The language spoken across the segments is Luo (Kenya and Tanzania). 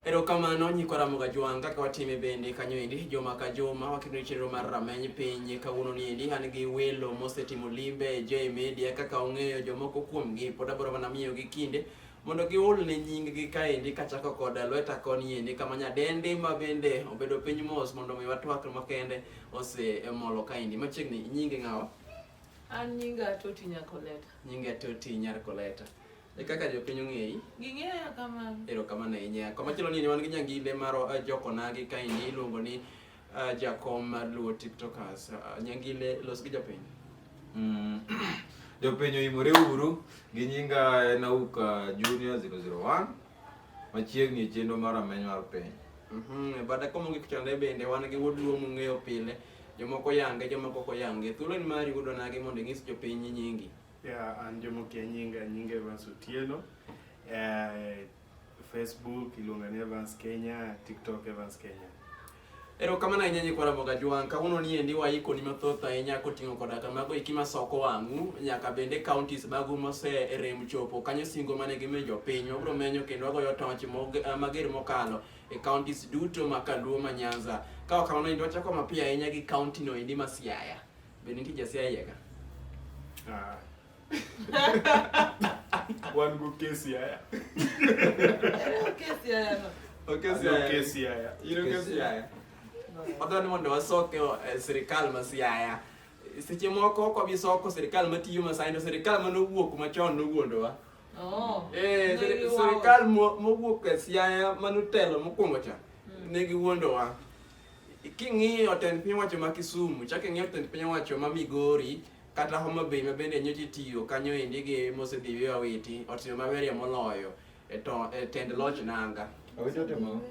Erokamano nyikwa Ramoga Jwang kaka watime bende kanyo endi joma ka joma wakino chenro mar Rameny Piny kawuono ni endi an gi welo mosetimo limbe J Media kaka ong'eyo jomoko kuomgi pod abiro mana miyo gi kinde mondo giul ne nying gi kaendi kachako kod lweta koni endi kama nyadendi ma bende obedo piny mos mondo mi watwak makende ose molo kaendi machiegni nyinge ng'awa an nyinga Toti Nyakoleta nyinge Toti Nyakoleta kaka jopiny ong'eyi ging'eya kamano erokamano ahinya komachielo ni wan gi nyangile mar jokonagi kaendi iluongo ni jakom mar luo tiktokers nyangile los gi jopiny jopiny oimore uru gi nyinga Nauka Junior 001 machiegni e chenro mar Rameny mar Piny bada komogik chande bende wan gi wuod luo mong'eyo pile jomoko yange jomoko ok oyange thuolo ni mari yudo nagi mondo ing'is jopiny nyingi an jomokia nyinga Evans Otieno, Facebook iluongo ni Evans Kenya, TikTok Evans Kenya. Erokamano ahinya nyikwa Ramoga Jwang kawuono ni endi waikoni mathoth ahinya koting'o koda kamago iki masoko wang'u nyaka bende counties magu moserem chopo kanyo singo mane gimiyo jopiny wabiro menyo kendo wagoyo toch mager mokalo e counties duto ma Kaluo ma Nyanza ka kamano endi wachako mapiyo ahinya gi county no endi ma Siaya bende nitie Siaya ka Wan go kesi haya. kesi haya no Kesi haya. Kesi haya. Odoni mondo wasoke sirikal ma Siaya. Seche moko ko bi soko sirikal matiyo masaindo sirikal manowuok machon nowuondowa. Sirikal mowuok e Siaya manotelo mokwongo cha negi wuondowa. King'iyo tend piny wacho ma Kisumu, chak ing'iyo tend piny wacho ma Migori kata Homa Bay ma bende nyocha tiyo kanyo endi gi mosedhiwe awiti otimo maberie moloyo e tend loch nanga. Awitotemo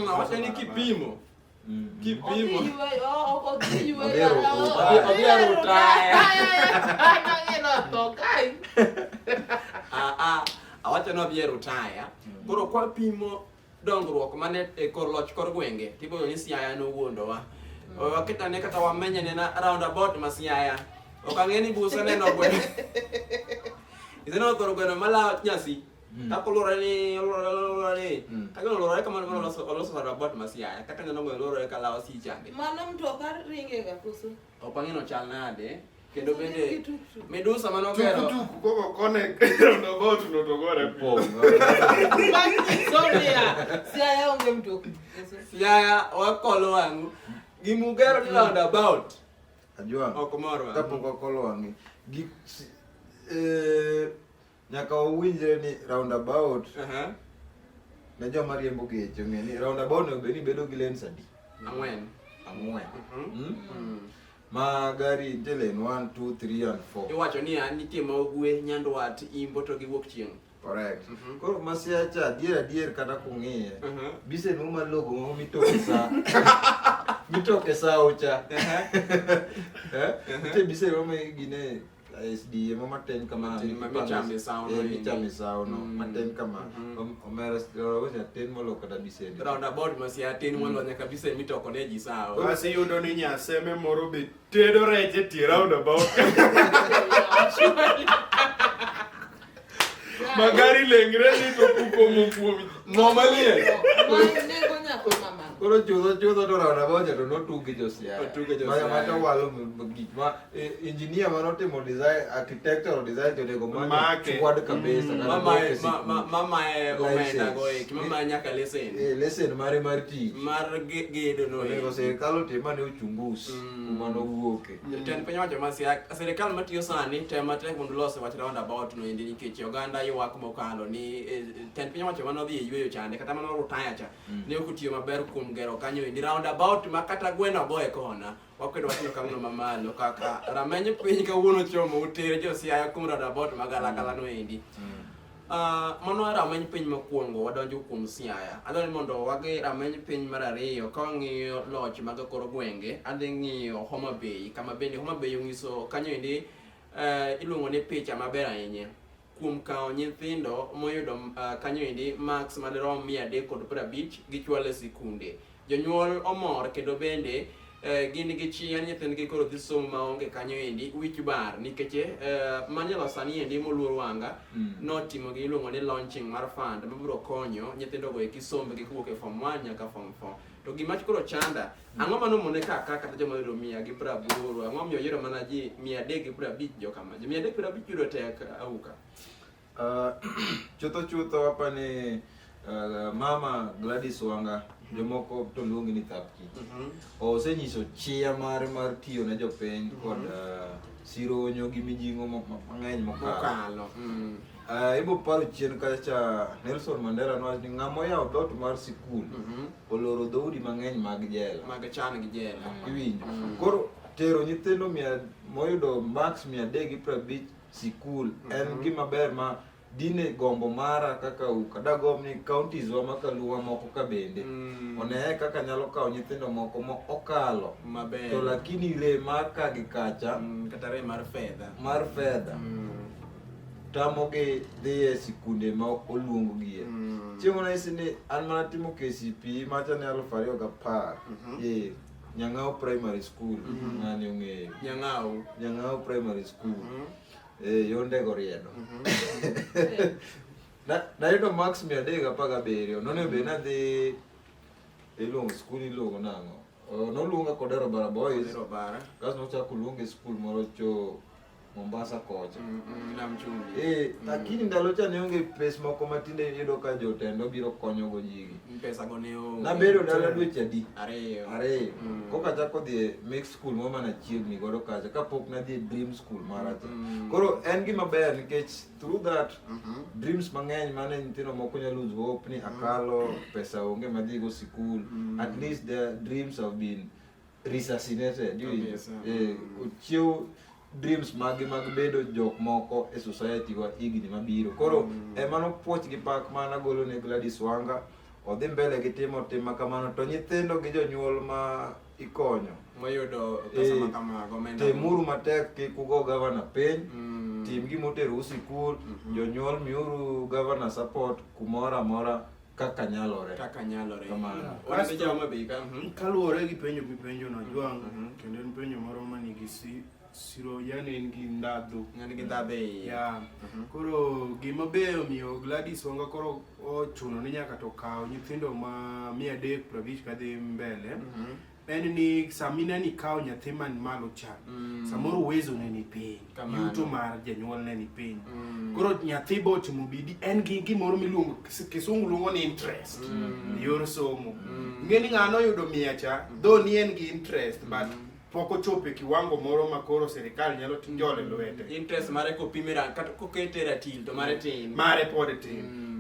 Awacho ni kipimo awacho no bie rutaya koro kwa pimo dongruok mane e kor loch kor gwenge tiboyo ni Siaya no wuondowa waketane kata wamenyane na roundabout ma Siaya okang'eni busa neno gwenge iseno koro gweno mala nyasi takolore ni kageno lorore kamano oloso roundabout ma Siaya kaka neno gweno lorore kalawa si chande mano mtoka ringe ga kuso opang'ino chal nade kendo bende medusa manogero Tuku koko kone roundabout no to gore pong Siaya onge mtoka Siaya wakolo wang'u gimugero ni roundabout Ajwang okomorwa kapok wakolo wang'i nyaka wawinjre ni roundabout ne joma riembo geche ong'e ni roundabout no bedo gi lanes adi? ang'wen ma gari nitie lane 1, 2, 3 and 4 iwacho ni nitie ma ugwe nyandwat imbo to gi wuok chieng' correct koro ma Siaya cha adier kata kung'iye bise no maloko mo mitoke sa ocha te bise no gine SD mo maten kama michame sao no maten kama omera ocha ten molo kata bise roundabout ma Siaya tin molo nyaka bise mitoko ne ji sao Wasi yudo ni nyaseme moro be tedo reche tie roundabout. Magari lengre ni to puko mokuomi. Normalie. nego nyako mama koro chudho to roundabout to notugi jo Siaya mata walo gik ma engineer manotimo design architectural design to nego chwad kabisa mama omenda go mama nyaka lesen mare mar tich mar gedo no nego sirikal otima ne ochungus kuma nowuoke ten piny wacho ma Siaya sirikal matiyo sani tema tek mondo los wach roundabout no endi nikech oganda ywak mokalo ni ten piny wacho manodhi e yweyo chande kata mano rutaya cha ne okutiyo maber kuom gero kanyo endi roundabout ma kata gweno go e kona wakwedo wachno kamano mamalo kaka Rameny Piny kawuono chomo utere jo Siaya kuom roundabout magalakala no endi mano Rameny Piny mokwongo wadonjo kuom Siaya adwani mondo wagi Rameny Piny mar ariyo ka wang'iyo loch mag kor gwenge adhi ng'iyo Homa Bay kama bende Homa Bay ong'iso kanyo endi iluongo ni picha maber ahinya kuom kawo nyithindo moyudo kanyo endi marks madirom 350 gichwalo e sikunde jonyuol omor kendo bende gin gi chien nyithindgi koro dhi somo maonge kanyo endi wich bar nikech manyalo sani endi moluor wanga notimo gi iluongo ni launching mar fund mabiro konyo nyithindogo eki sombgi kowuok e form 1 nyaka form 4 to gima koro chanda ang'o manomone kaka kata joma yudo 180 ang'o miyo yiero mana ji 350 jo kama ji 350 yudo tek auka chutho hapa ni mama Gladys Wanga jomoko to luongi ni Thapki osenyiso chia mar tiyo ne jopiny kod sironyo gi mijing'o mang'eny mokalo ibo paro chien kacha Nelson Mandela nowach ni ng'ama oyawo dhot mar sikul oloro dhoudi mang'eny mag jela mag chan gi jela iwinjo koro tero nyithindo moyudo max 350 sikul en gima ber ma dine gombo mara kaka ukadagom ni counties wa makaluwa moko ka bende one kaka nyalo kawo nyithindo moko mo okalo maber to lakini re mar ka gi kacha kata re mar fedha tamogi dhiye sikunde ma oluongo gie chiemo na isi ni an mana timo KCP macha ne 2010 Nyang'au Primary School ng'ani ong'eyo Nyang'au Primary School yonde goriedo nayudo max 317 none be nadhi iluongo skul iluongo nang'o noluonga Kodero Bara Boys kaso nochako luonge skul moro cho Mombasa kocha nam chumbi lakini ndalo cha neonge pes moko matinde yudo ka jotendo biro konyo go jigi pesa go ne o nabedo dala dweche adi ariyo koka chako dhi mix school mo mana chiegni godo kacha kapok nadhi dream school maracha koro en gima ber nikech through that dreams mang'eny mane nyithindo moko nyalo lose hope ni akalo pesa onge madhi go school at least their dreams have been resuscitated uchiew dreams mag bedo jok moko e society wa higni mabiro koro emano puoch gi pak mana golo ne Gladys Wanga odhi mbele gi timo kamano to nyithindo gi jonyuol ma ikonyo moyudo pesa makamago temuru matek kik ugo governor piny tim gi moteru sikul jonyuol miuru governor support kumora amora kaka nyalore kamano kaluwore gi penjo no Jwang kendo en penjo moro manigi siro yani en gi ndadhu koro gima be omiyo Gladys Wanga koro ochuno ni nyaka to kawo nyithindo ma 350 kadhi mbele en ni samina ni kawo nyathi man malo cha samoro uwezo ne ni piny yuto mar janyuol ne ni piny koro nyathi bo timo bidi en gi gimoro miluongo kisungu luongo ni interest yor somo ngeni ng'ano yudo 100 cha though ni en gi interest but poko chope kiwango moro makoro serikali nyalo tinjole lwete interest mare kopimira kata kokete ratil to mare tin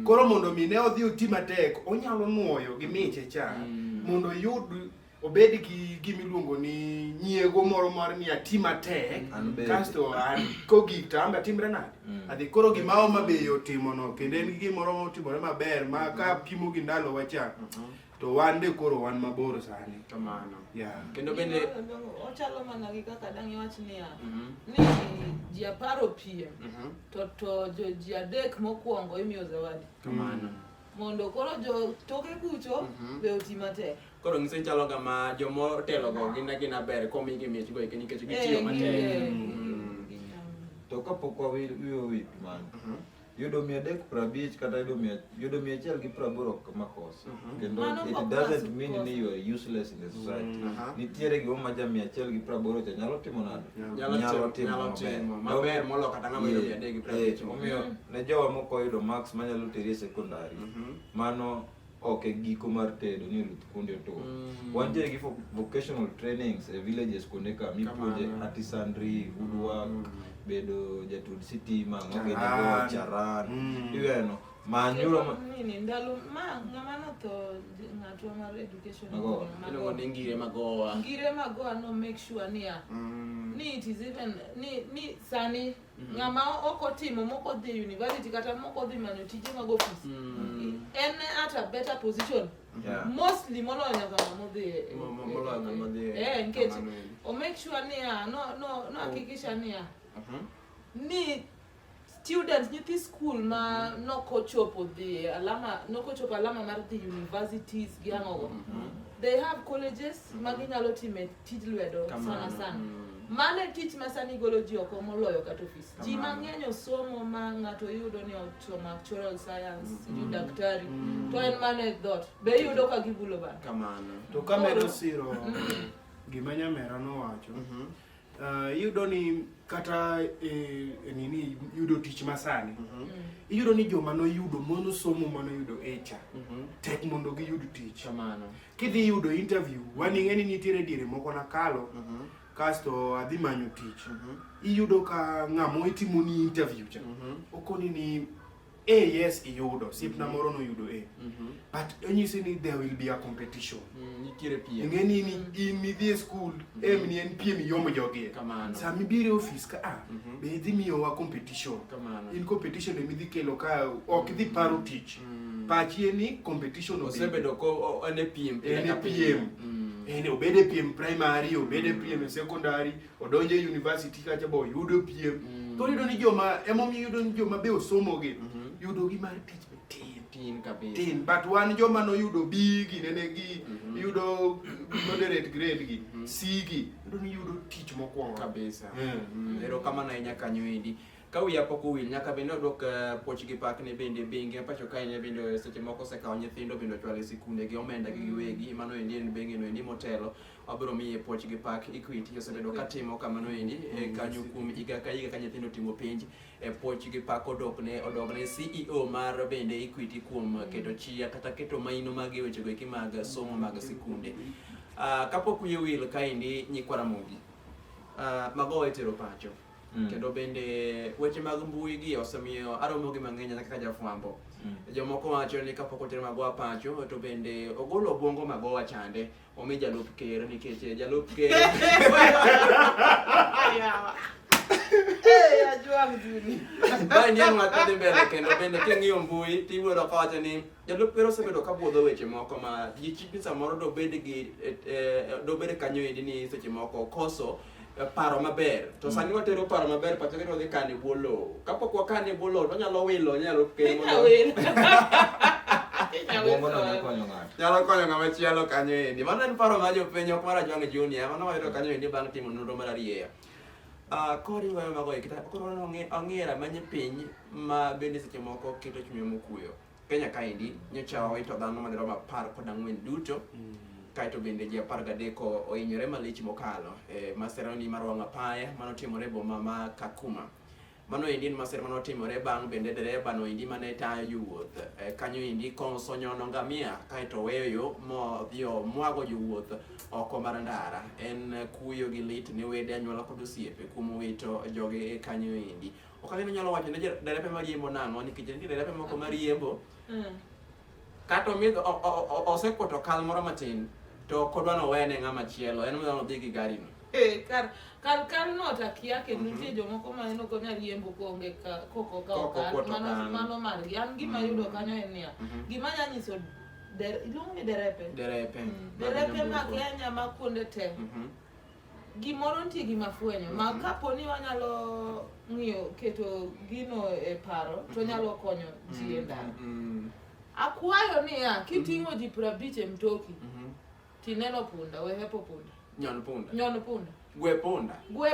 koro mondo mine odhi oti matek onyalo nuoyo gi miche cha mondo yud obed gi gimiluongo ni nyiego moro mar ni atima tek kasto kogita amba timre nade adhi koro gimao mabeyo timo no kendo en gimoro motimore maber ma ka pimo gi ndalo wacha to wande koro wan maboro sani kamano kendo bende ochalo mana gi kaka dang' iwach niya ni ji 10 piem to ji 3 mokwongo imiyo zawadi kamano mondo koro jo toke kucho be oti matek koro ng'ise chalo kama jomo telo go gina ber komigi miech go nikech gitiyo matek to kapok wawiyo wi man yudo 350 kata yudo 180 makosa kendo it doesn't mean ni you are useless in the society nitiere gima ma ja 180 cha nyalo timo nade nyalo timo maber molo kata ng'ama yudo 350 omiyo ne jowa moko yudo max manyalo teri secondary mano ok giko mar tedo ni ruth kunde to wantiere gi vocational trainings e villages kunde ka mipuonje artisanry woodwork bedo jatud sitima ng'oge nego charan iweno manyuro nini ndalo ng'ama no to ng'atwa mar education mago ngire magoa no make sure ni it is even ni sani ng'ama okotimo moko dhi university kata moko dhi manyo tije mag office en at a better position mostly molo nyaka ng'ama dhi nkech o make sure no hakikisha ni students nyithi school ma nokochopo alama mar dhi universities gi ang'ogo. They have colleges ma ginyalo time tij lwedo sana. Mane tich masani golo ji oko moloyo kata ofis. Ji mang'eny osomo ma ng'ato yudo ni osomo actuarial science, daktari. To en mane dhot. Be yudo ka gibulo ba. Kamano. To kamedo siro gima nyamera nowacho. Yudo ni kata nini yudo tich masani. Iyudo ni joma no yudo mono somo mano yudo echa. Tek mondo gi yudo tich. Kamano. Kidhi yudo interview, wani ng'eni nitiere diere moko na kalo. Kasto adhi manyo tich. Iyudo ka ng'amo itimo ni interview cha. Okoni ni yes iyudo, sipna moro no yudo But onyisi ni there will be a competition. Nitiere piem. Ng'eni ni in midhi school, ni en piem yomo jogi. Kamano. Sami bire office ka be idhi miyo wa competition. Kamano. In competition e midhi kelo ka ok idhi paro tich. Pachi ni competition osebedo ko ene piem. Ene obede piem primary, obede piem secondary, odonje university kacha bo yudo piem. To yudo ni joma emomi yudo ni joma be osomo gi. Yudo gi mar tich be tin kabisa. But wan joma no yudo B gi nene gi yudo moderate grade gi C gi yudo ni yudo tich mokwongo kabisa. Ero kama na inya kanyo indi. Ka wiya pok owil nyaka bende odok poch gi pak ne bende bengi pacho kae ne bende seche moko sekawo nyithindo bende ochwale sikunde gi omenda gi giwegi mano endi en bengi no endi motelo abiro miye poch gi pak Equity osebedo katimo kamano endi kanyo kuom higa ka nyithindo timo penj poch gi pak odogne CEO mar bende Equity kuom keto chia kata keto maino mag weche go eki mag somo mag sikunde. Kapok wiye wil kaendi nyikwara mogi mago etero pacho. Kendo bende weche mag mbui gi osemiyo aromo gi mang'eny kaka jafwambo. Jomoko wacho ni kapok otero magowa pacho to bende ogolo obwongo magowa chande omi jalup ker nikech jalup ker Ajuang juni. Bani yan matade mbele kendo bende king'iyo mbui tiwuodo ka wacho ni jalup ker osebedo ka buodho weche moko ma ji chiki samoro do bed kanyo endi ni seche moko koso paro maber. To sani watero paro maber pacho kendo dhi kane bolo. Kapok wakane bolo to nyalo wilo nyalo kemo. Nyalo konyo ng'ama chielo kanyo endi. Mano en paro ma jopenyo ok mara Jwang Junior. Mano wayudo kanyo endi bang' timo nonro mar ariyo. Kori weyo mago kita koro ong'era manye piny ma bende seche moko keto chuny mokuyo. Kenya kaendi nyocha owito dhano madero 14 duto. Kaito bende ji 13 ohinyore malich mokalo maserani mar wang' apaya manotimore boma ma Kakuma. Mano endi en masira manotimore bang' bende dereba no endi mane tayo jowuoth kanyo endi konso nyono ngamia kaito weyo yo modhi mwago jowuoth oko mar ndara. En kuyo gi lit ne wede anyuola kod osiepe kuom wito joge kanyo endi. Okang'e nyalo wacho ne derepe mariembo nang'o nikech nitie derepe moko mariembo kato osekwoto kal moro matin to kodwa no wene ng'ama chielo en modho dhi gi gari no. Kar no takia ke nitie jomoko ma eno konya riembo konge koko mano margi an gima yudo kanyo en niya gima nya nyiso iluongo ni derepe ma Kenya ma kuonde te gimoro nitie gima fwenyo ma kaponi wanyalo ng'iyo keto gino e paro to nyalo konyo ji e ndara. Akwayo niya kiting'o ji 50 e mtoki tineno punda we hepo punda nyon punda gwe punda gwe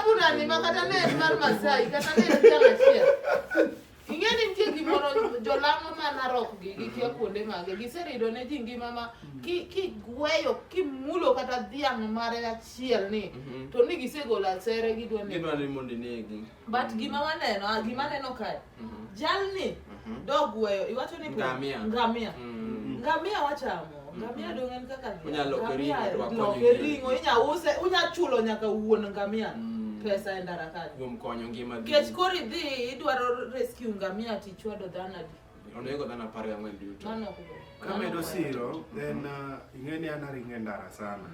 punda ni makata ne mar Masai kata ne jala chia ingeni nitie gimoro jolang'o manarok gi kia kuonde mage giserido ne ji ngima ma ki gweyo kimulo kata dhiang' mare achiel ni to ni gisegolo asere gidwa ni mondo negi. But gima waneno kae jalni dogweyo iwacho ni ngamia wachamo ngamia dongen kaka ringo inya chulo nyaka wuon ngamia pesa e ndara kae kuom konyo ngima kech kori dhi idwaro rescue ngamia tichwado dhana onego dhana 14 duto kamedo siro then ing'eni an aringo e ndara sana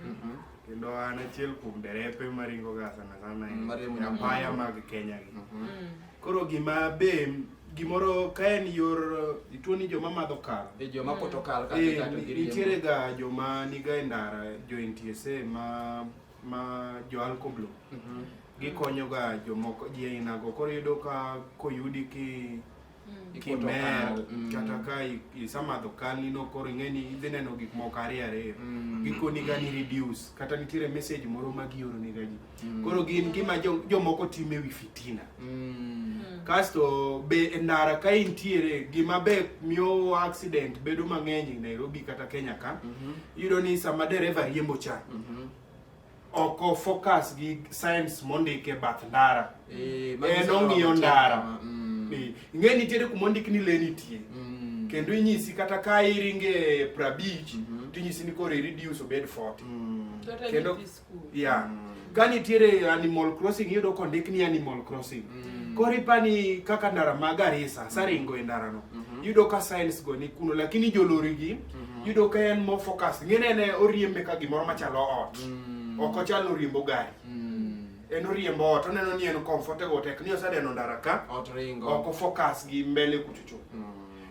kendo an achiel kuom derepe maringo ga sana e apaya mag Kenya gi koro gimoro ka en yor ituo ni joma madho kal joma poto kal nitiere ga joma niga e ndara jo NTSA ma jo alkoblo. Gikonyo ga jomoko ji aina go, koro yudo ka koyudi kimer kata ka isamadho kalni no, koro ing'eni idhi neno gik moko ariyo gikoni ga ni reduce, kata nitiere message moro ma gioro ni ga ji. Koro gin gima jomoko time wi fitina. Kasto be ndara ka intiere gima be miyo accident bedo mang'eny Nairobi kata Kenya ka, yudo ni sama dereva riembo cha oko focus gi science mondike bath ndara, ong'iyo ndara. Ing'eni nitiere kumondik ni lane nitie, kendo inyisi kata ka iringe 50 tinyisi ni koro reduce obed 40. Kendo ka nitiere animal crossing iyudo kondik ni animal crossing. Koro ipani kaka ndara mag Garissa saringo e ndara no, yudo ka science go ni kuno, lakini jolori gi yudo ka en mo focus. Ng'ene ne oriembe ka gimoro machalo ot, ok ochal oriembo gari. En oriembo ot, oneno ni en comfortable tek ni osedeno ndara ka oko focus gi mbele kuchucho.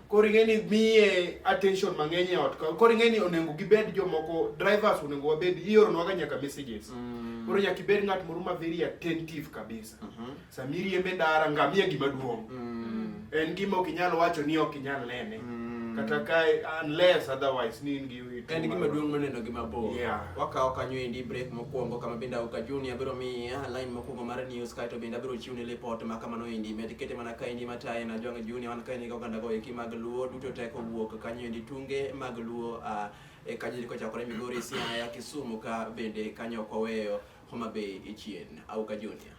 Koro ing'eni miye attention mang'eny e ot. Koro ing'eni onego gibed jomoko, drivers onego wabed, ioronwa ga nyaka messages. Koro nyaka ibed ng'at moro ma very attentive kabisa. Sami riembe ndara ngamia gima duong'. En gima ok inyal wacho ni ok inyal nene. Kata ka unless otherwise ni in gi wit. En gima duong' maneno gima bor. Wakawo kanyo endi break mokwongo kama bende Auka Junior biro miya line mokwongo mar news, kaito bende abiro chiwni report ma kamano endi. Med kete mana ka endi mataye na Gwenge Junior wan ka endi ga oganda go eki mag Luo duto teko wuok kanyo endi tunge mag Luo e kanyo kochakore Migori, Siaya, Kisumu ka bende kanyo ok oweyo Homa Bay ichien. Auka Junior.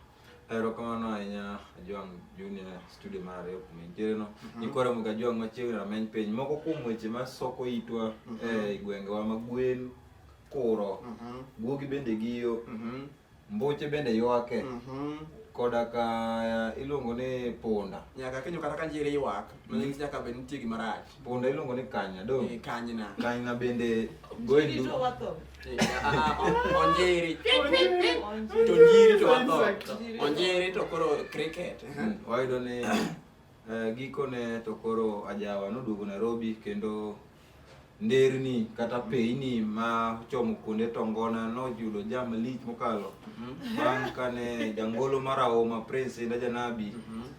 Erokamano ahinya Gwenge Junior studio mar ariyo kumentiere no. Ikora mga Gwenge machiegni Rameny piny. Moko kuom weche masoko itwa e gwengewa ma gwen kuro, guogi bende giyo, mbuche bende ywake, koda ka iluongo ni punda. Nyaka kenyo kata ka njire ywak, maningisi nyaka bende nitie gima rach. Punda iluongo ni kanya do. Kanyna. Kanyna bende gwen du. Onjiri. Tonjiri to wato. Onjiri to koro cricket. Wayudo ni gikone to koro ajawa noduogo Nairobi, kendo nderni kata Piny ma chomo kuonde tongona nojudo jam lich mokalo. Bang' kane jangolo marahuma Prince Inda Janabi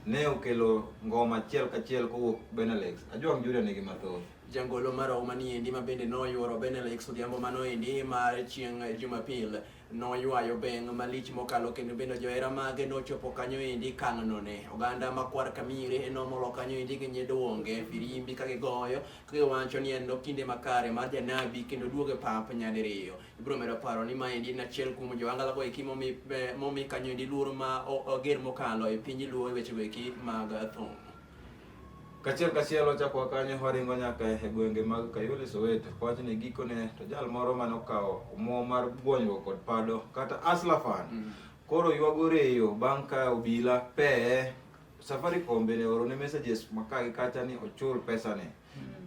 ne okelo ngoma achiel kachiel kowuok Benelex. Gwenge Junior nigi mathoth. Jangolo marahuma ni endi ma bende noyuoro Benelex odhiambo mano endi mar chieng' Jumapil noywayo beng' malich mokalo, kendo bende johera mage nochopo kanyo endi kang'no ne oganda makwar kamire nomolo kanyo endi gi nyiedwonge firimbi ka gigoyo kagiwacho ni en kinde makare mar Janabi kendo duoge pap nyadiriyo. Ibiro medo paro ni ma endi en achiel kuom joangala go eki momi kanyo endi luor ma oger mokalo e piny Luo e weche eki mag thum. Kachiel ochako kanyo waringo nyaka e gwenge mag Kayole Soweto. Wach ni gikone to jal moro manokawo omuom mar gwonyruok kod pado kata aslafan koro ywago reyo bang' ka obila peye. Safaricom bende orone messages makagi kacha ni ochul pesa ne.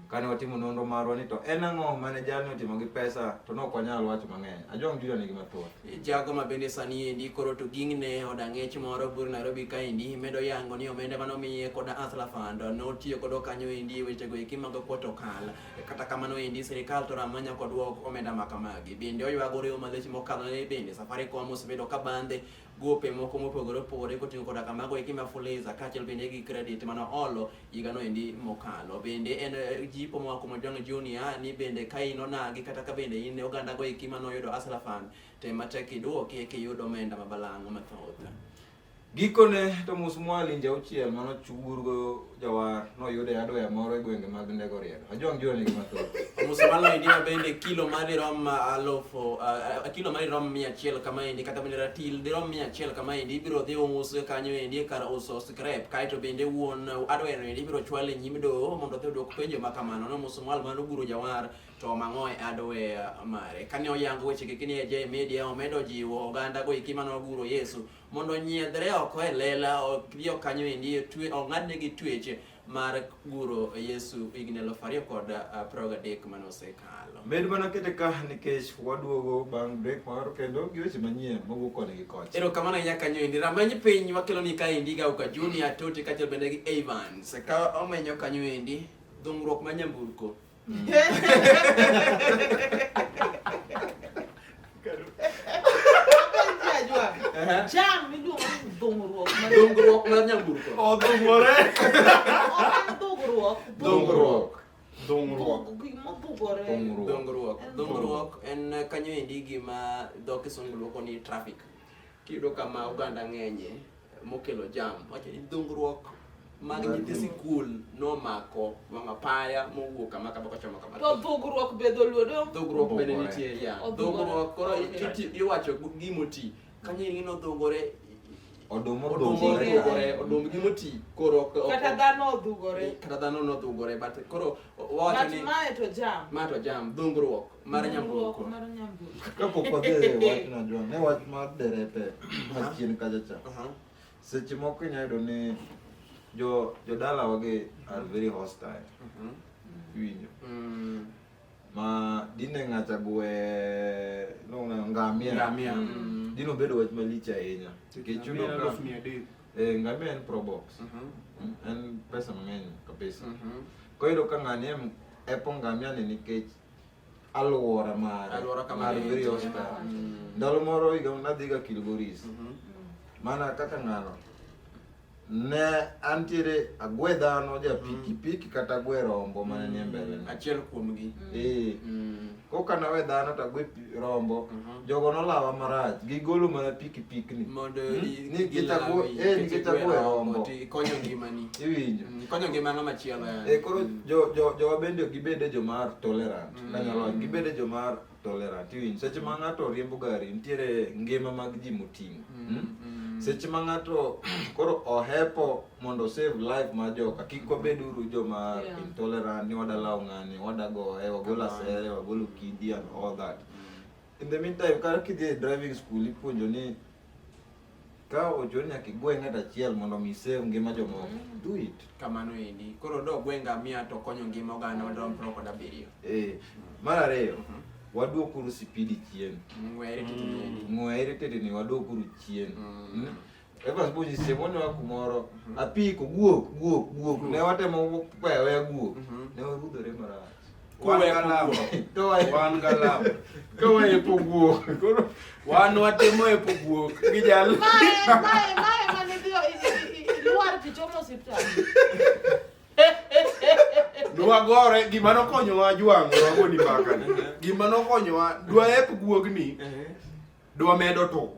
Kane watimo nonro marwa ni to en ang'o mane jalni otimo gi pesa to nok wanyal wacho mang'eny. Gwenge Junior nigi mathoth. Jago ma bende sani endi koro to ging'ne odang'ech moro bur Nairobi ka endi medo yango ni omenda manomiye koda Athla Fund notiyo kodo kanyo endi wechego eki mag kuoto kal. Kata kamano endi sirikal to ramanya kod omenda makamagi. Bende oywago reyo malech mokalo ne bende Safaricom osebedo ka bande gope moko mopogore opogore koting'o koda kamago eki ma Fuliza kaachiel bende gi credit mano olo higano endi mokalo. Bende en jipo moa kuom Gwenge Junior ni bende ka in onagi kata ka bende in oganda go eki manoyudo Athla Fund tema tek iduoki eki yudo omenda mabalang' mathoth. Gikone to mus mwalinje auchiel mano chugurgo jawar noyude adoya moro e gwenge mag Ndego Riedo. Gwenge Junior nigi mathoth. Mus malo endi bende kilo madirom kilo madirom 100 kama endi kata bende ratil dirom 100 kama endi ibiro dhi us kanyo endi kar uso scrap, kaito bende wuon adoya endi ibiro chwale nyim doho mondo odhi odwok penjo makamano. No mus mal mano guro jawar to mang'oe adoya mare. Kane oyango weche kini e J Media omedo jiwo oganda go eki mano guro Yesu mondo nyiedhre oko e lela okrio kanyo endi ong'adnegi tweche mar guro Yesu higni 2023 manosekalo. Med mana kete ka nikech waduogo bang' break moro kendo gi weche manyien mowuok koni gi kocha. Erokamano ahinya kanyo endi Rameny piny wakelo ni ka endi ga Auka Junior Toti kaachiel bende gi Evans ka omenyo kanyo endi dhung'ruok ma nyamburko. Jam miluongo ni dhungruok mar nyamburko. Odhungore. Dhungruok en kanyo endi gima dho kisungu luongo ni traffic. Kiyudo kama oganda ng'enye mokelo jam, wacho ni dhungruok mag nyithi sikul nomako wang' apaya mowuok kama kochomo kama. To dhugruok be dholuo dhugruok bende nitie ya. Dhugruok koro iwacho gimoti. Kanyo endi nodhugore odum gimoti koro kata dhano odhugore but koro wacho ni ma to jam dhungruok mar nyamburko. Kapok wadhi wach najua ne wach mar derepe achien kacha cha. Seche moko inyalo yudo ni jodala wage are very hostile. Winjo. Ma dine ng'acha gwe ngamia. Dino bedo wach malich ahinya. Nikech yudo ka ngamia en pro box. En pesa mang'eny kabisa. Koyudo ka ng'ani epo ngamia ni nikech alwora mare very hostile. Ndalo moro higa nadhiga Kilgoris. Mana kaka ng'ano ne antiere agwe dhano ja piki kata gwe rombo mana nie mbele achiel kuomgi. Koka nawe dhano to agwe rombo jogo nolawa marach gigolo mana piki ni mondo ni kita gwe rombo konyo ngimani. Iwinjo konyo ngimano machielo yani. Koro jo bende gibede jomar tolerant kanyalo gibede jomar tolerant. Iwinjo seche ma ng'ato riembo gari nitiere ngima mag ji moting'o. Seche ma ng'ato koro ohepo mondo save life ma joka kik wabed uru joma intolerant ni wadalawo ng'ani wadagohe wagolo asere wagolo kidi and all that. In the meantime kar kidhi driving school ipuonjo ni ka ochuno nyaka igwe ng'ato achiel mondo mi save ngima jomoko do it kamano endi. Koro do gwe ngamia to konyo ngima oganda wadom pro kod abiriyo. Mar ariyo waduokuru sipidi chien. Ng'were teteni waduokuru chien. Evans Buji semone wa kumoro apiko guok ne watemo pewe guok ne warudore marach. Wan galam. Kowe epo guok. Koro wan watemo epo guok gi jal. Mae mane dio luar tichomo hospital. Dwagore gima nokonyowa jwang'o wagoni mbaka. Gima nokonyowa dwa ep guogni dwa medo to.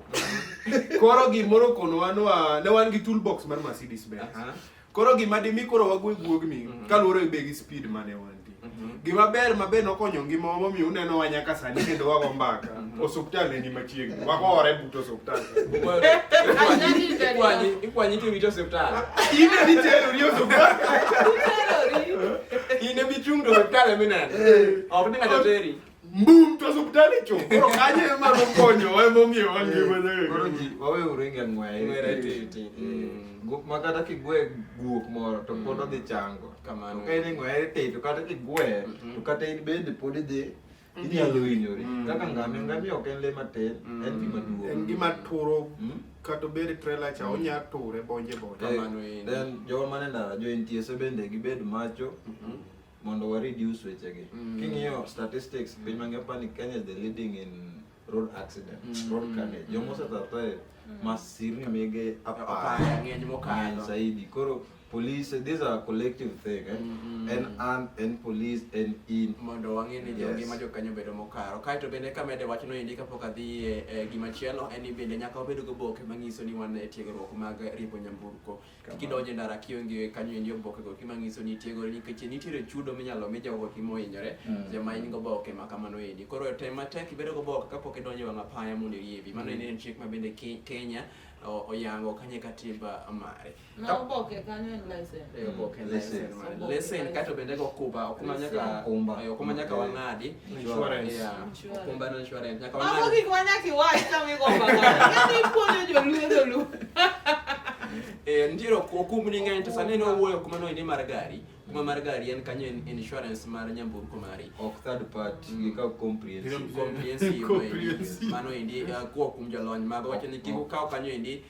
Koro gimoro konowa ne wan gi toolbox mar Mercedes Benz. Koro gima dimi koro wagwe guogni kaluwore be gi speed mane wanti. Gima ber mabe nokonyo ngima momiyo uneno wa nyaka sani kendo wago mbaka. Osuptal ni machiegni. Wagore but osuptal. Ikwanyi ti wito osuptal. Ine ni tero ri osuptal. Ine bichung do osuptal minane. Ok ni ng'ato teri. Mbum to osuptal cho. Koro kanye ema nokonyo emomiyo wangima ne. Koro ji wawe uringe ng'were titi. Guok makata kigwe guok moro to pod odhi chango. Kamano. Ka in ng'were tito kata kigwe to kata in bende pod idhi inyalo hinyori. Kaka ngamia ok en le matin, en gima duong'. En gima turo kata bed trailer cha onya ture bonje. Kamano endi. Then joma mane ndara jo NTSA bende gibed macho mondo wa reduce wechegi. King'iyo statistics piny mang'eyo pani Kenya is the leading in road accidents, road carnage. Jomo osatho masirni mege apaya ng'eny mokalo zaidi. Koro police, these are a collective thing, and police and in mondo wang'eni ngima jokanyo bedo mokaro. Kaeto bende kamede wachno endi kapok adhi e gimachielo en ni bende nyaka wabed go oboke manyiso ni wan e tiegruok mag riembo nyamburko. Kidonjo ndara kionge kanyo endi oboke go manyiso ni tiegore nikech nitiere chudo minyalo mi jogo kimohinyore joma in go oboke ma kamano endi. Koro tem matek ibedo go oboke kapok idonjo wang' apaya mondo iriembi. Mano en chik ma bende Kenya oyango kanye katiba mare. Na oboke kanyo en license. Oboke license kato bende go okuma nyaka wang'adi insurance. Okumba no insurance nyaka wang'adi. Mago gik manyaki wach kami go mbaka. Yani ipuonjo joluo. Nitiere okumbni ng'eny to sani nowuoyo kuma no endi mar gari. Kuma mar gari en kanyo insurance mar nyamburko mari. Ok third party, gika comprehensive. Mano endi kuo kum jolony mago wacho ni kik ukaw kanyo endi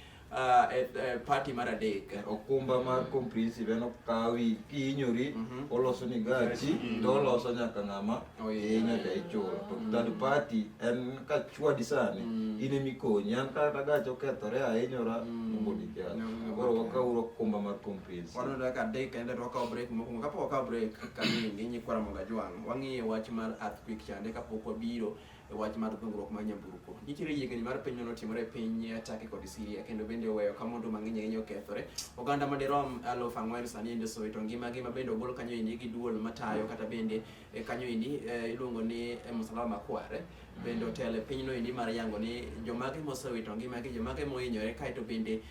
party mar adek. Okumba mar comprehensive en okawi kihinyori oloso ni gachi to oloso nyaka ng'ama nyaka ichulo. To third party en ka chwadi sani in emikonyi, an kata gachi okethore ahinyora mbodi jalo. Koro wakauru okumba mar comprehensive. Wano dakika adek kende to wakawo break mokwongo. Kapok wakawo break kamingi nyikwara monga jwang'. Wang'iyo wach mar earthquake chande kapok wabiro wach mar dhungruok mar nyamburko. Nitiere yiengni mar piny notimore e piny Turkey kod Syria kendo bende oweyo ka mondo mang'eny ahinya okethore. Oganda madirom 4,000 sani ende sowito ngimagi ma bende ogol kanyo indi gi duol matayo kata bende kanyo indi iluongo ni Msalaba Makwar. Bende otelo e pinyno indi mar yango ni jomage mosewito ngimagi, jomage mohinyore, kaeto bende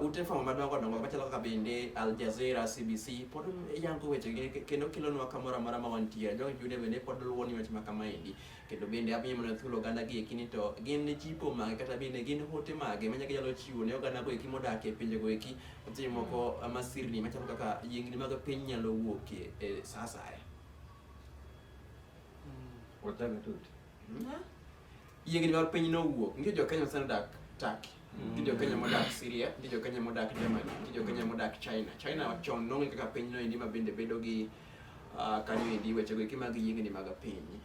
ute fama madongo dongo machalo kaka bende Al Jazeera, CBC pod yango weche kendo kelonwa kamoro amora ma wantiere. Jogo jude bende pod luwo ni weche ma kamaendi. Kendo bende abiro mana thulo oganda gi ekini to gin jipo mage kata bende gin hote mage manyaka nyalo chiwo ne oganda go eki modak e pinje go eki seche moko masirni machalo kaka yiengni mag piny nyalo wuokie sa asaya. Yiengni mag piny nowuok, nitie jo Kenya modak Turkey, nitie jo Kenya modak Syria, nitie jo Kenya modak Germany, nitie jo Kenya modak China. China chon nong'e kaka piny no endi ma bende bedo gi kanyo endi weche go eki mag yiengni mag piny.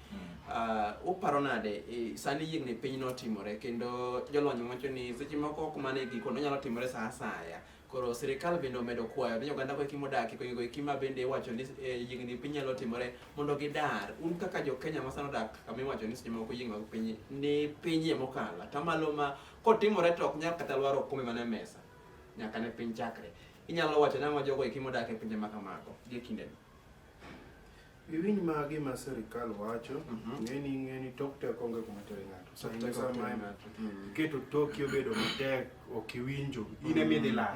Uparo nade sani yiengni piny notimore kendo jolony wacho ni seche moko ok mane giko nyalo timore sa asaya. Koro sirikal bende omedo kwayo ni oganda go eki modak go eki ma bende iwacho ni yiengni piny nyalo timore mondo gidar. Un kaka jo Kenya ma sano dak kama iwacho ni seche moko yiengni mag piny ni pinye mokalo tamalo ma kotimore to ok nyal kata lwaro okombe mana mesa nyaka ne piny chakre. Inyalo wacho nang'o jogo eki modak e pinje ma kamago gi kindeni? Iwinj ma gima sirikal wacho, ng'eni tok tek onge kuma tere ng'ato. Sama iketo toki obedo matek ok iwinjo, in ema idhi lal.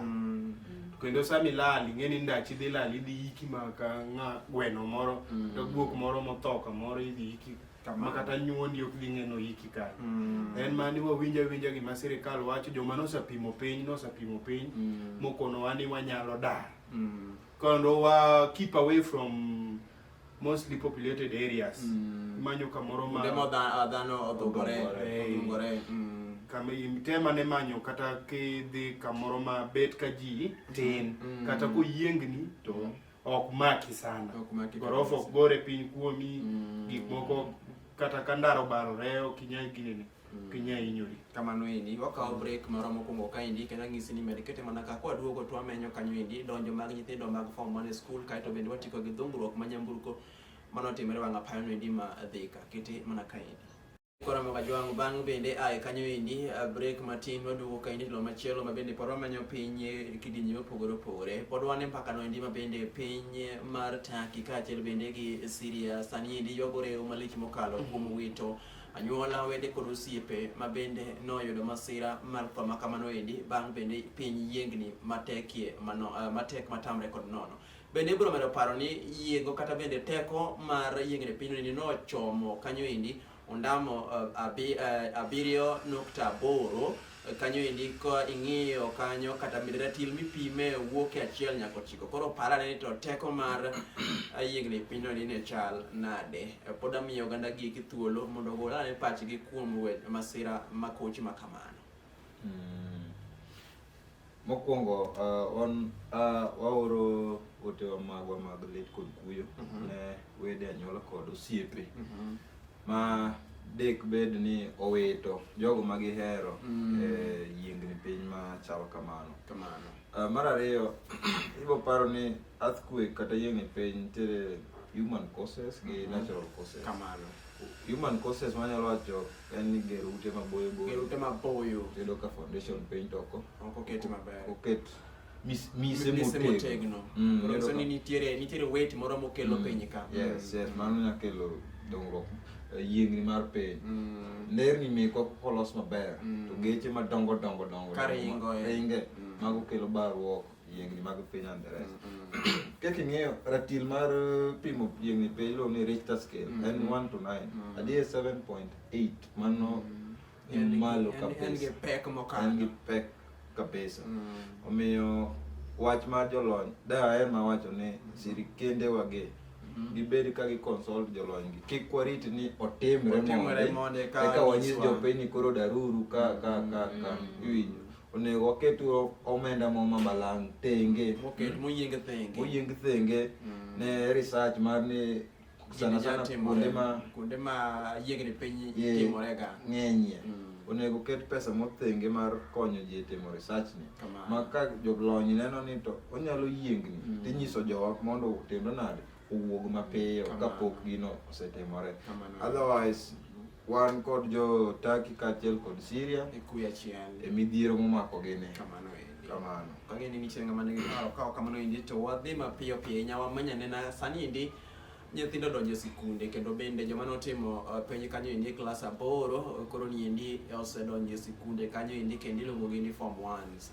Kendo sama ilal ing'eni ndachi idhi lal idhi iki maka gweno moro to guok moro motho kamoro idhi iki ma kata nyuondi ok dhi ng'eno iki kae. En mani wawinja gima sirikal wacho, joma nosepimo piny mokonowa ni wanyalo dar. Kendo wa keep away from mostly populated areas. Manyo kamoro ma demo dhano odhugore. Kama tema ne manyo kata kidhi kamoro ma bet ka ji tin kata ko yiengni to ok maki sana. Gorofa ok gore piny kuomi, gik moko kata kandaro barore ok inyal gineni. Kinya inyori. Kamano endi wakawo break moro mokwongo ka endi kendo ng'isi ni medikete mana ka kwaduogo to wamenyo kanyo endi donjo mag nyithindo mag form 1 school kaeto bende watiko gi dhungruok ma nyamburko manotimore wang' apayo no endi ma Thika kete mana ka endi. Kora moga jwang' bang' bende ae kanyo endi break matin waduogo ka endi lo machielo ma bende pod wamenyo piny kidienje mopogore opogore. Pod wan e mpaka no endi ma bende piny mar Turkey kaachiel bende gi Syria sani endi yogore malich mokalo kuom wito anyuola, wede kod osiepe ma bende noyudo masira mar tho ma kamano endi bang' bende piny yiengni matek matamre kod nono. Bende ibiro medo paro ni yiengo kata bende teko mar yiengni piny endi nochomo kanyo endi ondamo 7.8 kanyo endi ko ing'iyo kanyo kata ratil mipime wuok e 1 nyaka 9. Koro parane ni to teko mar yiengni piny endi ne chal nade. Pod amiyo oganda gi thuolo mondo ogol ane pachgi kuom masira makoch ma kamano. Mokwongo waoro otewa magwa mag lit kod kuyo ne wede anyuola kod osiepe ma dek bed ni owito jogo ma gihero yiengni piny ma chal kamano. Mar ariyo ibo paro ni earthquake kata yiengni piny nitiere human causes gi natural causes. Human causes manyalo wacho en ni gero ute maboyo tedo ka foundation piny toko oket maber, oket mise motegno. Koro ni nitiere weight moro mokelo piny ka. Yes, mano nyalo kelo dongruok yiengni mar piny. Nderni meko kolos maber to geche madongo ringe mago kelo barruok yiengni mag piny anderes. Kaka ing'eyo ratil mar pimo yiengni piny iluongo ni Richter scale en 1 to 9. Adier 7.8 mano en malo kabisa. En gi pek kabisa. Omiyo wach mar jolony daher mawacho ni sirikende wage gibed ka gi consult jolony gi. Kik warit ni otimre monde eka wanyis jopiny ni koro daruru ka iwinjo. onego waket omenda mo mabalang' tenge moyieng thenge ne research mar ni sana kuonde ma yiengni piny timorega ng'enyie. Onego ket pesa mothenge mar konyo ji e timo research ni ma ka jolony neno ni to onyalo yiengni tinyiso jowa mondo otimre nade owuog mapiyo kapok gino osetimore. Otherwise wan kod jo Turkey kaachiel kod Syria e midhiero momako gini kamano kageni nitie ng'ama nigi paro ka kamano endi to wadhi mapiyo piyo wamanyane sani endi nyithindo donjo e sikunde kendo bende joma notimo penj kanyo endi klas 8 koro ni endi osedonjo e sikunde kanyo endi kendo iluongogi ni form 1s.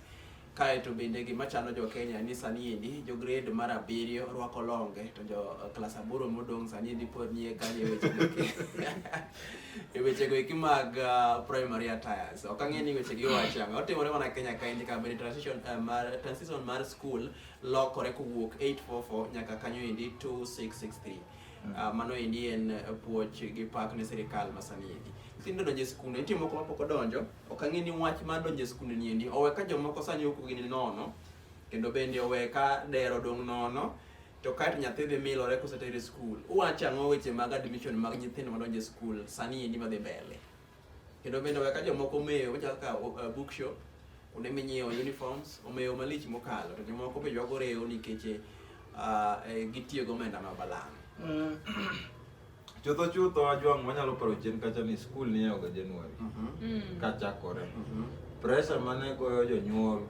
Kaeto bende gima chano jo Kenya ni sani endi jo grade mar 7 rwako longe to jo klas 8 modong' sani endi pod nie kanyo e wechego eki mag primary attires. Ok ang'e ni wechegi wacho ang'o. Otimore mana Kenya kaendi ka bende transition mar school lokore kowuok 844 nyaka kanyo endi 2663. Mano endi en puoch gi pak ne sirikal masani endi. Nyithindo donjo e sikunde, nitie moko mapok odonjo. Ok ang'e ni wach mar donjo e sikunde ni endi owe ka jomoko sani ok gini nono kendo bende owe ka dero dong' nono to kaeto nyathi dhi milore kosetere e skul. Uwacho ang'o weche mag admission mag nyithindo madonjo e skul sani endi madhi mbele? Kendo bende owe ka jomoko mewo machalo ka bookshop kuonde minyiewo uniforms omewo malich mokalo to jomoko be ywago rewo nikech gitiyo gomenda mabalang'. Chutho ajwang' wanyalo paro chien kacha ni skul ni oga January kachakore. Pressure mane goyo jonyuol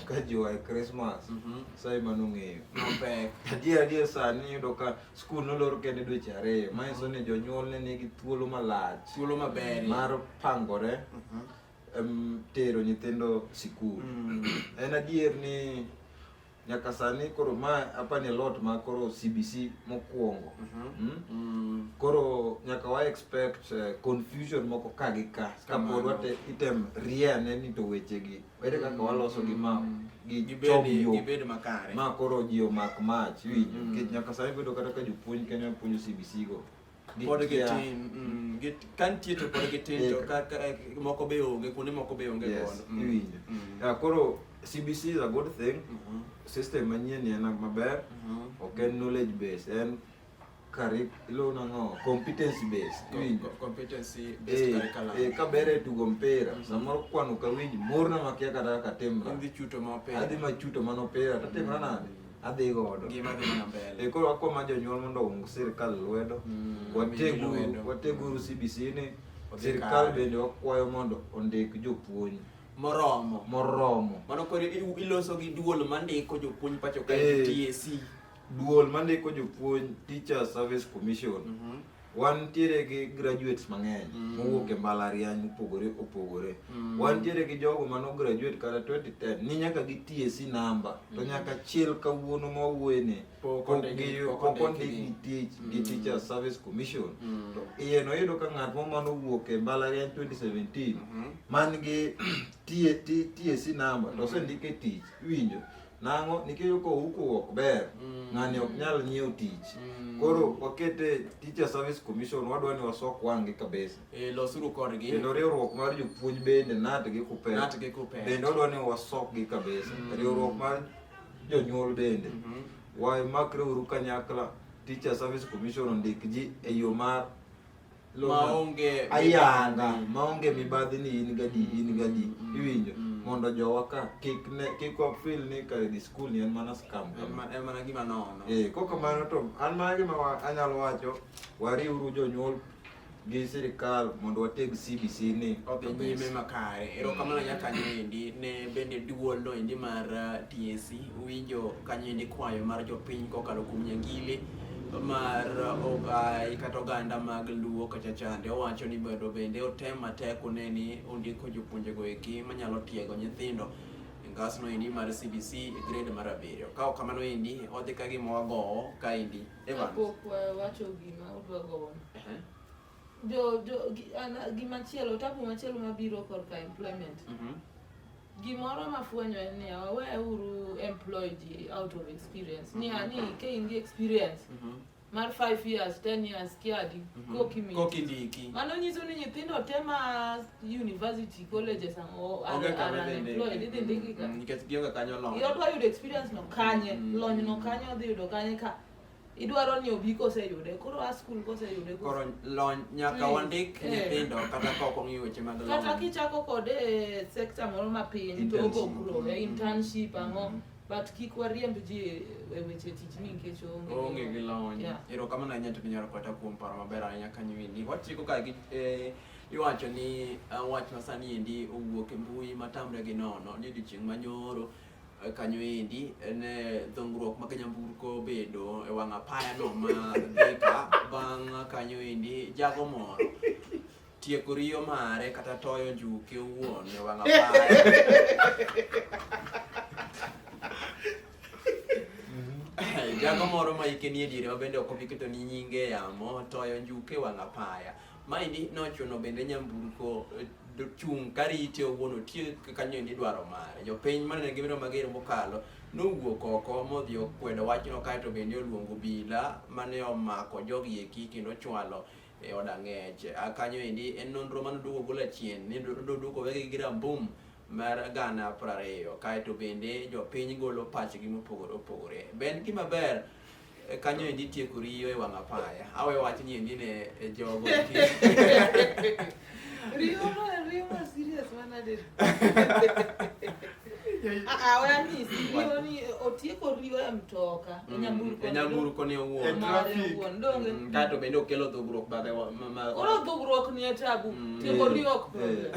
ka jiwae Christmas sai manong'eyo Mapek. Adier sani yudo ka skul nolor kende dweche 2 manyiso ni jonyuol ne nigi thuolo malach thuolo maber mar pangore tero nyithindo sikul. En adier ni nyaka sani koro ma apani lot ma koro CBC mokwongo koro nyaka wa expect confusion moko ka gi ka pod item riane ni to wechegi ere kaka waloso gi ma gibed makare ma koro ji omak mach winjo nikech nyaka sani bedo kata ka jopuonj Kenya puonjo CBC go pod gitin kantie to pod gitin to moko be onge kuonde moko be onge godo winjo koro CBC is a good thing. System manyien en maber. Ok en knowledge based, en competency based. Competency based curriculum. Ka bere tugo mpira, samoro kwano ka winj morna makia kata ka timra. Adhi chuto ma opera. Adhi machuto mano opera, to timra nade? Adhi godo. Gima dhi mbele. Koro akoma jonyuol mondo ung sirkal lwedo. Wateguru CBC ni. Sirkal bende wakwayo mondo ondik jopuonj moromo. Mano koro iloso gi duol mandiko jopuonj pacho ka TSC. Duol mandiko jopuonj Teacher Service Commission. Wantiere gi graduates mang'eny mowuok e mbalariany opogore. Wantiere gi jogo mano graduate kata 2010 ni nyaka gi TSC namba to nyaka chiel kawuono mawuoyene pok ondiki gi Teacher Service Commission. To iye noyudo ka ng'at mano wuok e mbalariany 2017 man gi TSC namba to osendike tich winjo nang'o nikech ko huko ok ber ng'ani ok nyal nyiewo tich. Koro wakete Teacher Service Commission wadwa ni wasok wang'gi kabisa. Losuru kodgi. Kendo riwruok mar jopuonj bende NAT gi KUPPET bende wadwa ni wasok gi kabisa. Riwruok mar jonyuol bende wamakre uru kanyakla. Teacher Service Commission ondik ji e yo mar maonge maonge mibadhi ni in gadi iwinjo mondo jowa ka kik wafeel ni kare di school ni en mana scam en mana gima nono. Koko mano to an mana gima anyalo wacho wariuru jonyuol gi sirikal mondo wateg CBC ni odhi nyime makare. Erokamano nyaka endi ne bende duol no endi mar TSC winjo kanyo endi kwayo mar jopiny kokalo kuom nyangili mar ogai kata oganda mag Luo kacha chande. Owacho ni bende otem matek ni ondiko jopuonje go eki manyalo tiego nyithindo ngas no endi mar CBC grade mar 7. Ka ok kamano endi odhi ka gima wagowo ka endi pok wacho gima udwa gowo gimachielo tabu machielo mabiro korka employment. Gimoro mafwenyo en ni waweuru employ ji out of experience. Ni ka in gi experience mar 5 years 10 years kiadi koki ndiki mano nyiso ni nyithindo tema university colleges ango unemployed idhi ndiki ka nikech gionge kanyo lony idwa yudo experience no kanye lony no kanye odhi yudo kanye ka idwaro ni obi koseyude koro a school koseyude koro lony nyaka wandik nyithindo kata kok ong'e weche mag lony kata kichako kod sector moro mapiny to ogogro internship ango but kik wariemb ji e weche tich ni nikech onge gi lony erokamano ahinya to pinyoro kata kuom paro maber ahinya kanyo endi wachiko ka iwacho ni wach masani endi owuok e mbui matamre gi nono ni odiochieng' manyoro kanyo endi ne dhungruok ma nyamburko bedo e wang' apaya no ma Thika bang' kanyo endi jago moro tieko riyo mare kata toyo njuke owuon e wang' apaya jago moro ma ike nie diere ma bende ok obi keto ni nyinge yamo toyo njuke wang' apaya maendi nochuno bende nyamburko chung karite owuon otiek kanyo endi dwaro mare jopiny manene gibiro mager mokalo nowuok oko modhi okwedo wachno kaeto bende oluongo obila mane omako jogi eki kendo chwalo e od ang'ech kanyo endi en nonro manoduogo golo achien ni noduogo wegi gi rambum mar 20,000 kaeto bende jopiny golo pachgi mopogore opogore ben gima ber kanyo endi tieko riyo e wang' apaya awe wach ni endi ne jogo Rio ma serious manade. Rio ni otieko Rio ya mtoka. Nyamburko ne owuon. Kato bende okelo dhugruok bade oro dhugruok ni tabu. Tieko Rio ok problem.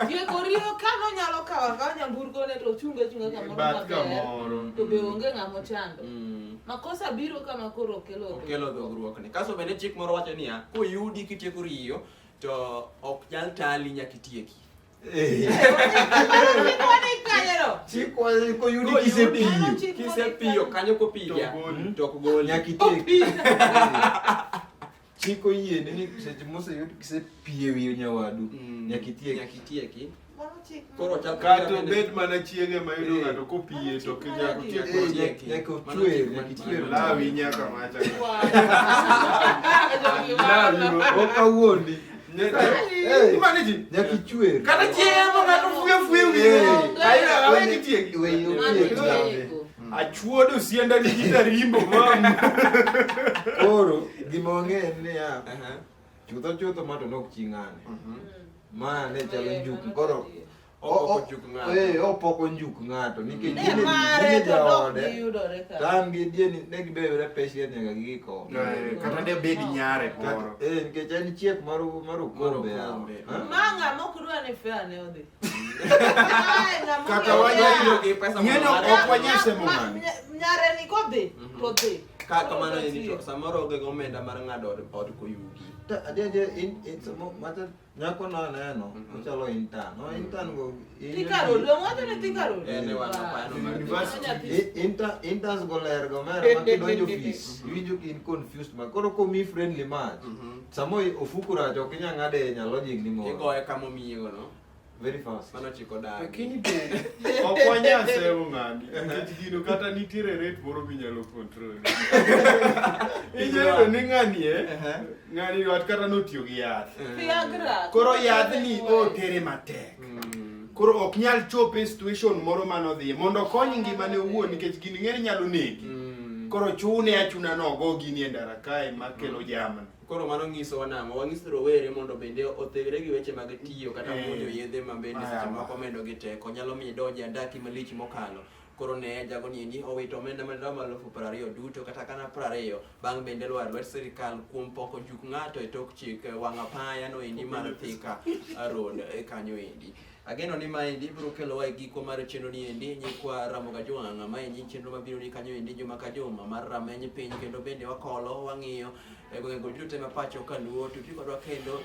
Tieko Rio kano nyalo kawa ka nyamburko ne to chunga kamoro maber. To be onge ng'amo chando. Makosa biro kama koro okelo dhugruok ni. Kaso bende chik moro wacho niya, koyudi kitieko Rio to ok nyal tali nyaka itieki. Chiko yudi kisepiyo kanyo kopija to ok gol nyaka itieki. Chiko yiene ni seche moseyud kisepiyo wiyo nyawadu nyaka itieki. Koro kato bed mana chiege ma yudo ng'ato kopiye to nyaka tieko nyaka chwer lawi nyaka macha. Okawuondi nyaka chwer kata chiemo ng'ato fuyo awe kitieki achuodo sienda ni kita rimbo mama. Koro gima wang'e ni ya chutho mato nok ching'ane ma ne chalo njuki koro opoko njuk ng'ato nikech gine jaode tam gi dieni ne gibewre pesi nyaka giko kata de bedi nyare moro nikech en chiek mar okombe manga mokudwa ni fair ne odhi kata wanyo gi pesa ng'eno ok wanyise mong'ani nyare ni kodhi to dhi kaka mano ni to samoro oge gomenda mar ng'ado od koyugi adede mata nyako na neno ochalo intern go tikaro do ng'ato ne tikaro ene wana interns go ler go mera makidonjo office winjo kin confused ma koro komi friendly match samo ofukura to kinya ng'ade nyalo jing ni mo igoe kama omiyigo no very fast mano chiko dagi lakini ok wanyase ng'ani nikech gino kata nitiere rate moro minyalo control inyalo ni ng'ani wat kata notiyo gi yath koro yath ni tere matek koro ok nyal chope situation moro manodhiye mondo okony ngimane owuon nikech gini ng'eni nyalo negi koro chune achuna nogo gini e ndara kae makelo jamni. Koro mano nyiso nang'o wang'iso rowere mondo bende othegre gi weche mag tiyo kata muonyo yedhe ma bende seche moko medo gi teko nyalo miyo donje andaki malich mokalo. Koro ne jago ni owito omenda madama 20,000 duto kata kana 20 bang' bende lwar sirikal kuom poko juk ng'ato e tok chik wang' apaya no endi mar Thika road kanyo endi. Ageno ni maendi biro kelo wa giko mar chenro ni endi nyikwa Ramoga Jwang'a maendi chenro mabiro ni kanyo endi juma ka juma mar Rameny piny kendo bende wakolo wang'iyo gwenge duto ma pacho kaluo to kodwa kendo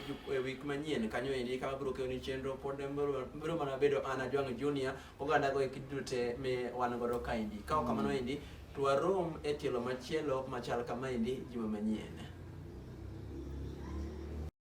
week manyien kanyo endi kama biro kelo ni chenro pod biro mana bedo Ana Jwang' Junior oganda go ekidute me wan godo kaendi ka kamano endi to warom e tielo machielo machal kama endi juma manyien.